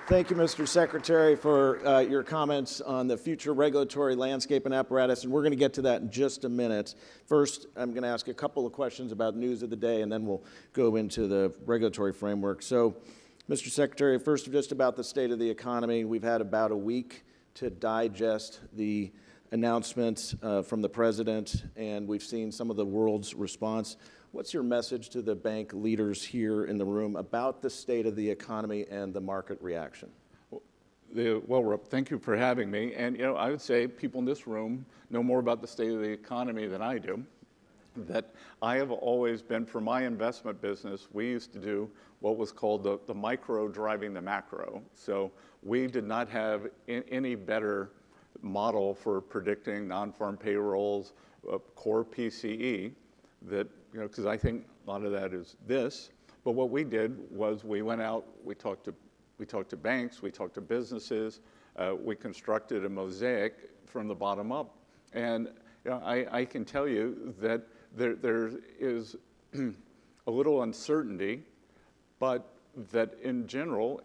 Thank you, Mr. Secretary, for your comments on the future regulatory landscape and apparatus, and we're going to get to that in just a minute. First, I'm going to ask a couple of questions about news of the day, and then we'll go into the regulatory framework. So, Mr. Secretary, first, just about the state of the economy. We've had about a week to digest the announcements from the president, and we've seen some of the world's response. What's your message to the bank leaders here in the room about the state of the economy and the market reaction? Well, Rob, thank you for having me. And, I would say people in this room know more about the state of the economy than I do. That I have always been, for my investment business, we used to do what was called the micro driving the macro. So we did not have any better model for predicting non-farm payrolls, core PCE, that, because I think a lot of that is this. But what we did was we went out, we talked to banks, we talked to businesses, we constructed a mosaic from the bottom up. And I can tell you that there is a little uncertainty, but that in general,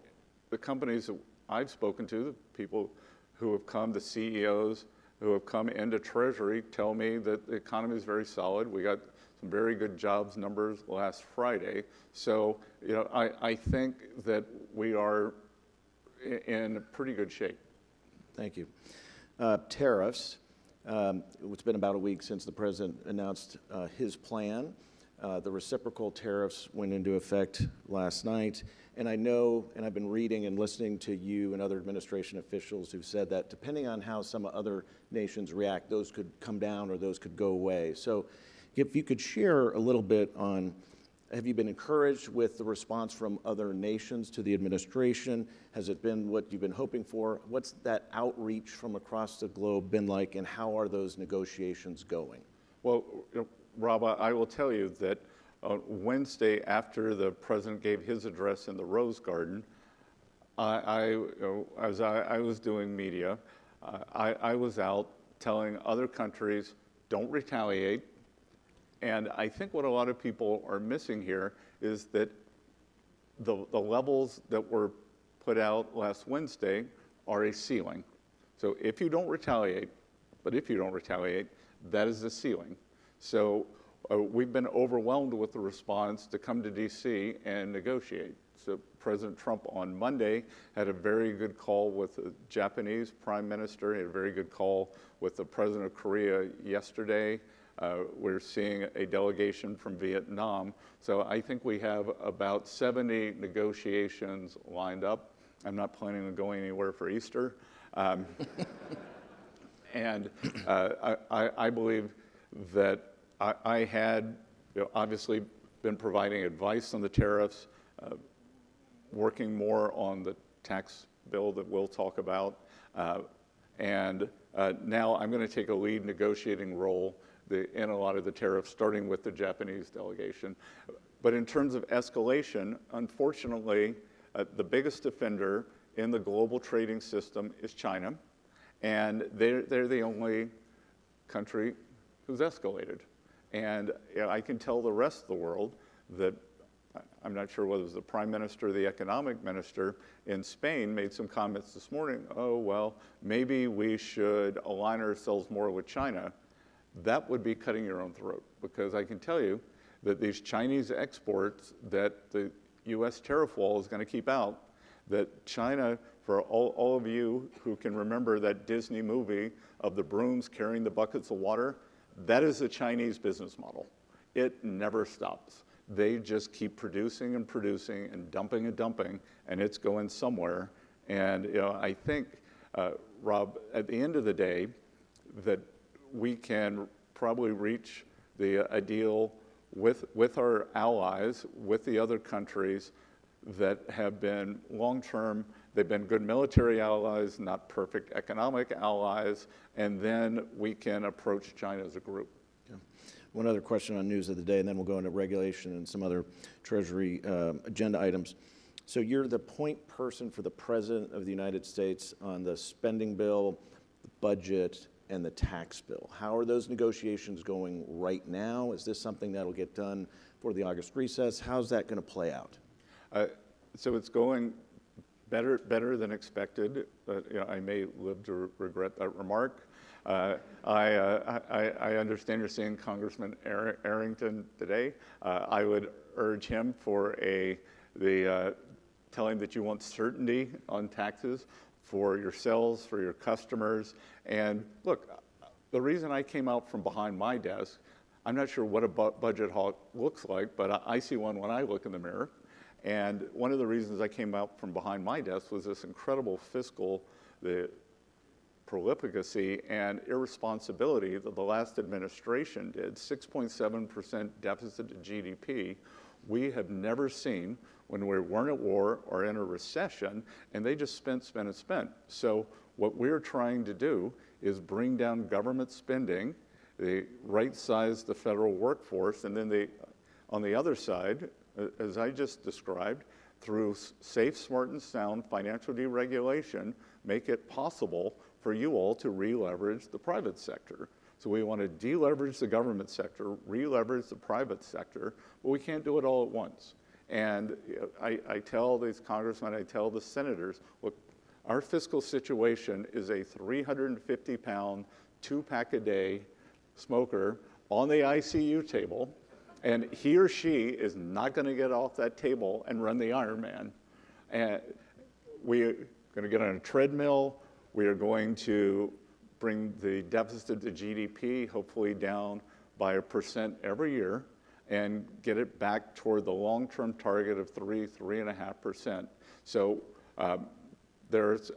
the companies that I've spoken to, the people who have come, the CEOs who have come into Treasury, tell me that the economy is very solid. We got some very good jobs numbers last Friday. So, I think that we are in pretty good shape. Thank you. Tariffs. It's been about a week since the president announced his plan. The reciprocal tariffs went into effect last night. And I know, and I've been reading and listening to you and other administration officials who've said that depending on how some other nations react, those could come down or those could go away. So if you could share a little bit on, have you been encouraged with the response from other nations to the administration? Has it been what you've been hoping for? What's that outreach from across the globe been like, and how are those negotiations going? Well, Rob, I will tell you that Wednesday, after the president gave his address in the Rose Garden, as I was doing media, I was out telling other countries, don't retaliate. And I think what a lot of people are missing here is that the levels that were put out last Wednesday are a ceiling. So if you don't retaliate, that is the ceiling. So we've been overwhelmed with the response to come to DC and negotiate. So President Trump on Monday had a very good call with the Japanese Prime Minister. He had a very good call with the President of Korea yesterday. We're seeing a delegation from Vietnam. So I think we have about 70 negotiations lined up. I'm not planning on going anywhere for Easter. And I believe that I had obviously been providing advice on the tariffs, working more on the tax bill that we'll talk about. And now I'm going to take a lead negotiating role in a lot of the tariffs, starting with the Japanese delegation. But in terms of escalation, unfortunately, the biggest offender in the global trading system is China. And they're the only country who's escalated. And I can tell the rest of the world that, I'm not sure whether it was the Prime Minister or the Economic Minister in Spain made some comments this morning, oh, well, maybe we should align ourselves more with China. That would be cutting your own throat, because I can tell you that these Chinese exports that the U.S. tariff wall is going to keep out, that China, for all of you who can remember that Disney movie of the brooms carrying the buckets of water, that is a Chinese business model. It never stops. They just keep producing and producing and dumping, and it's going somewhere. And I think, Rob, at the end of the day, that we can probably reach a deal with our allies, with the other countries that have been long-term. They've been good military allies, not perfect economic allies, and then we can approach China as a group. Yeah. One other question on news of the day, and then we'll go into regulation and some other Treasury agenda items. So you're the point person for the President of the United States on the spending bill, the budget, and the tax bill. How are those negotiations going right now? Is this something that'll get done for the August recess? How's that going to play out? So it's going better than expected. But I may live to regret that remark. I understand you're seeing Congressman Arrington today. I would urge him for tell him that you want certainty on taxes for yourselves, for your customers. And look, the reason I came out from behind my desk, I'm not sure what a budget hawk looks like, but I see one when I look in the mirror. And one of the reasons I came out from behind my desk was this incredible fiscal, the prolificacy and irresponsibility that the last administration did, 6.7% deficit to GDP. We have never seen when we weren't at war or in a recession, and they just spent. So what we're trying to do is bring down government spending, they right-size the federal workforce, and then on the other side, as I just described, through safe, smart, and sound financial deregulation, make it possible for you all to re-leverage the private sector. So we want to deleverage the government sector, re-leverage the private sector, but we can't do it all at once. And I tell these congressmen, I tell the senators, look, our fiscal situation is a 350-pound, 2-pack a day smoker on the ICU table, and he or she is not going to get off that table and run the Ironman. And we're going to get on a treadmill. We are going to bring the deficit to GDP hopefully down by 1% every year and get it back toward the long-term target of 3.5%. So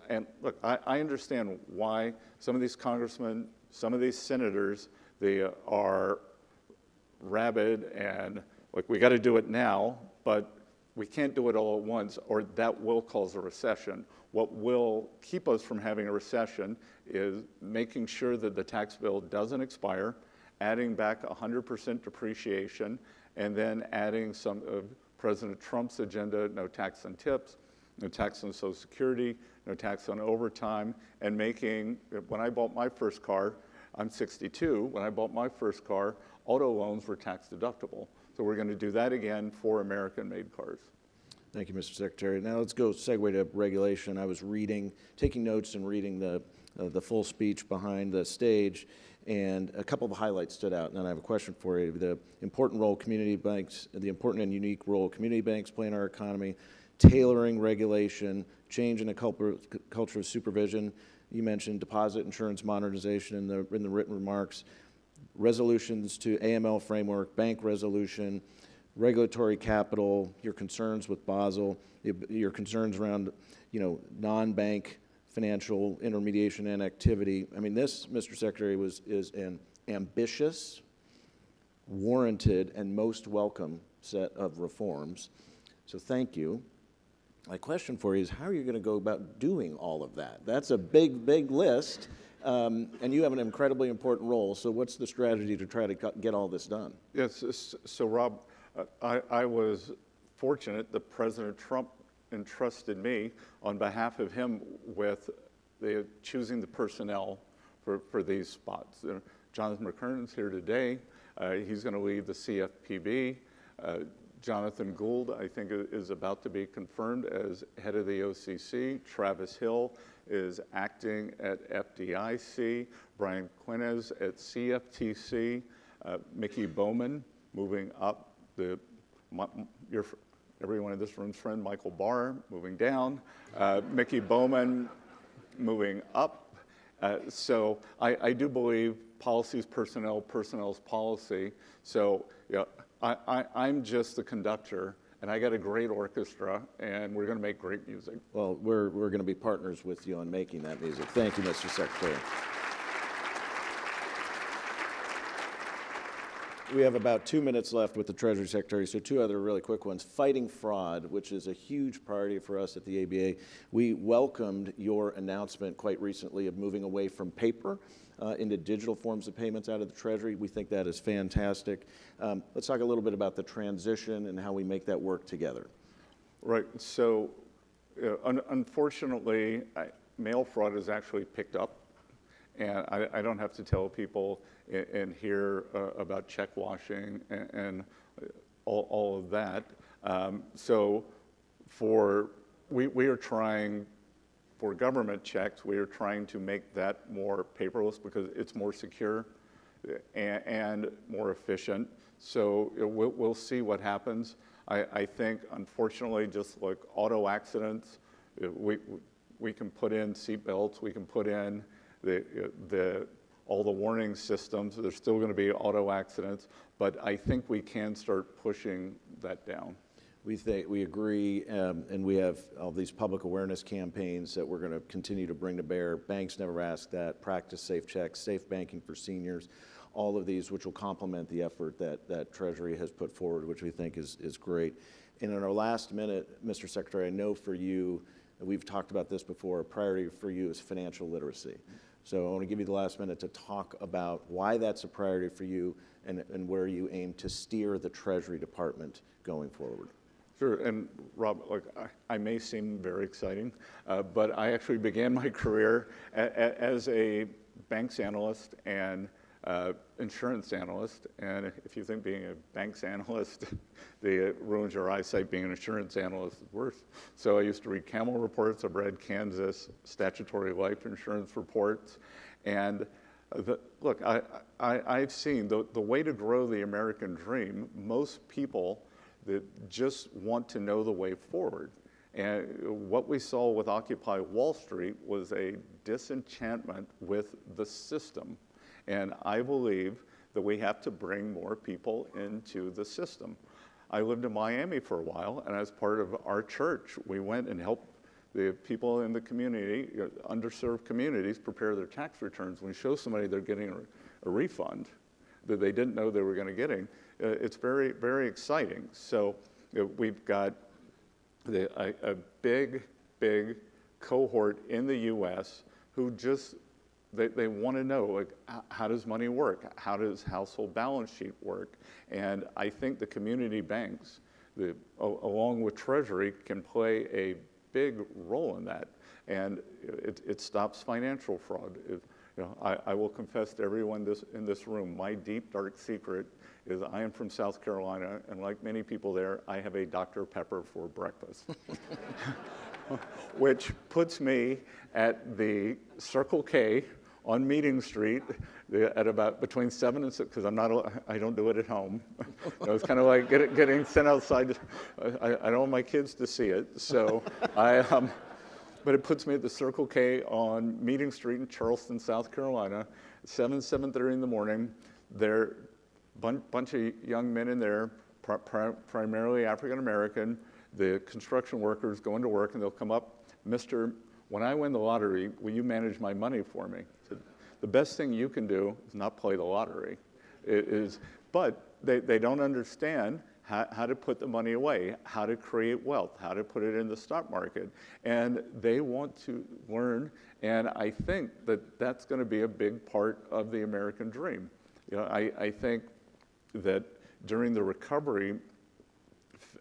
and look, I understand why some of these congressmen, some of these senators, they are rabid and like, we got to do it now, but we can't do it all at once, or that will cause a recession. What will keep us from having a recession is making sure that the tax bill doesn't expire, adding back 100% depreciation, and then adding some of President Trump's agenda, no tax on tips, no tax on Social Security, no tax on overtime, and making, when I bought my first car, I'm 62, when I bought my first car, auto loans were tax deductible. So we're going to do that again for American-made cars. Thank you, Mr. Secretary. Now let's go segue to regulation. I was taking notes and reading the full speech behind the stage, and a couple of highlights stood out, and then I have a question for you. The important role community banks, the important and unique role community banks play in our economy, tailoring regulation, change in a culture of supervision. You mentioned deposit insurance modernization in the written remarks, resolutions to AML framework, bank resolution, regulatory capital, your concerns with Basel, your concerns around, non-bank financial intermediation and activity. I mean, this, Mr. Secretary, is an ambitious, warranted, and most welcome set of reforms. So thank you. My question for you is, how are you going to go about doing all of that? That's a big, big list, and you have an incredibly important role. So what's the strategy to try to get all this done? Yes, so Rob, I was fortunate that President Trump entrusted me on behalf of him with choosing the personnel for these spots. Jonathan McKernan's here today. He's going to lead the CFPB. Jonathan Gould, I think, is about to be confirmed as head of the OCC. Travis Hill is acting at FDIC. Brian Quinez at CFTC. Mickey Bowman moving up. Everyone in this room's friend, Michael Barr, moving down. Mickey Bowman moving up. So I do believe policy's personnel, personnel's policy. So I'm just the conductor, and I got a great orchestra, and we're going to make great music. Well, we're going to be partners with you on making that music. Thank you, Mr. Secretary. We have about 2 minutes left with the Treasury Secretary, so two other really quick ones. Fighting fraud, which is a huge priority for us at the ABA. We welcomed your announcement quite recently of moving away from paper into digital forms of payments out of the Treasury. We think that is fantastic. Let's talk a little bit about the transition and how we make that work together. Right, so unfortunately, mail fraud has actually picked up. And I don't have to tell people in here about check washing and all of that. So for we are trying, for government checks, we are trying to make that more paperless because it's more secure and more efficient. So we'll see what happens. I think, unfortunately, just like auto accidents, we can put in seat belts, we can put in all the warning systems. There's still going to be auto accidents, but I think we can start pushing that down. We agree, and we have all these public awareness campaigns that we're going to continue to bring to bear. Banks never ask that. Practice safe checks, safe banking for seniors, all of these, which will complement the effort that Treasury has put forward, which we think is great. And in our last minute, Mr. Secretary, I know for you, and we've talked about this before, a priority for you is financial literacy. So I want to give you the last minute to talk about why that's a priority for you and where you aim to steer the Treasury Department going forward. Sure, and Rob, look, I may seem very exciting, but I actually began my career as a banks analyst and insurance analyst, and if you think being a banks analyst ruins your eyesight, being an insurance analyst is worse. So I used to read Camel reports, I've read Kansas statutory life insurance reports, and look, I've seen the way to grow the American dream. Most people that just want to know the way forward. And what we saw with Occupy Wall Street was a disenchantment with the system. And I believe that we have to bring more people into the system. I lived in Miami for a while, and as part of our church, we went and helped the people in the community, underserved communities, prepare their tax returns. When you show somebody they're getting a refund that they didn't know they were going to get, it's very, very exciting. So we've got a big cohort in the U.S. who just, they want to know, like, how does money work? How does household balance sheet work? And I think the community banks, along with Treasury, can play a big role in that. And it stops financial fraud. I will confess to everyone in this room, my deep, dark secret is I am from South Carolina, and like many people there, I have a Dr. Pepper for breakfast, which puts me at the Circle K on Meeting Street at about between 7 and 6, because I don't do it at home. It's kind of like getting sent outside. I don't want my kids to see it, so but it puts me at the Circle K on Meeting Street in Charleston, South Carolina, 7:30 in the morning. There, bunch of young men in there, primarily African American. The construction workers going to work, and they'll come up, "Mister, when I win the lottery, will you manage my money for me?" I said, the best thing you can do is not play the lottery. But they don't understand how to put the money away, how to create wealth, how to put it in the stock market. And they want to learn, and I think that that's going to be a big part of the American dream. I think that during the recovery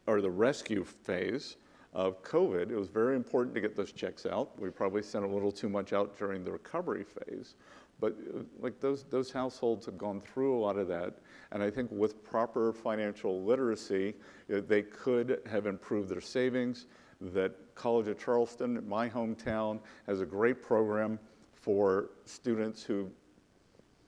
or the rescue phase of COVID, it was very important to get those checks out. We probably sent a little too much out during the recovery phase. But like those households have gone through a lot of that, and I think with proper financial literacy, they could have improved their savings. That College of Charleston, my hometown, has a great program for students who,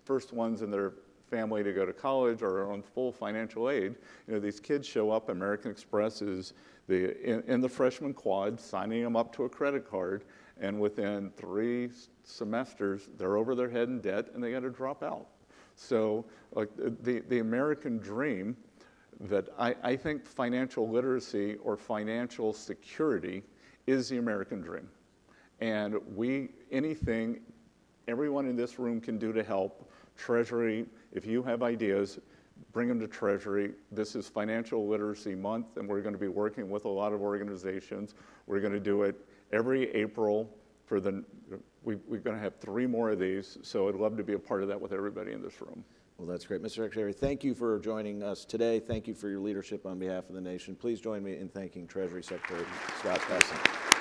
first ones in their family to go to college or are on full financial aid. These kids show up, American Express is in the freshman quad, signing them up to a credit card, and within 3 semesters, they're over their head in debt and they got to drop out. So like the American dream, that I think financial literacy or financial security is the American dream. And everyone in this room can do to help. Treasury, if you have ideas, bring them to Treasury. This is Financial Literacy Month, and we're going to be working with a lot of organizations. We're going to do it every April we're going to have 3 more of these, so I'd love to be a part of that with everybody in this room. Well, that's great. Mr. Secretary, thank you for joining us today. Thank you for your leadership on behalf of the nation. Please join me in thanking Treasury Secretary Scott Bessent.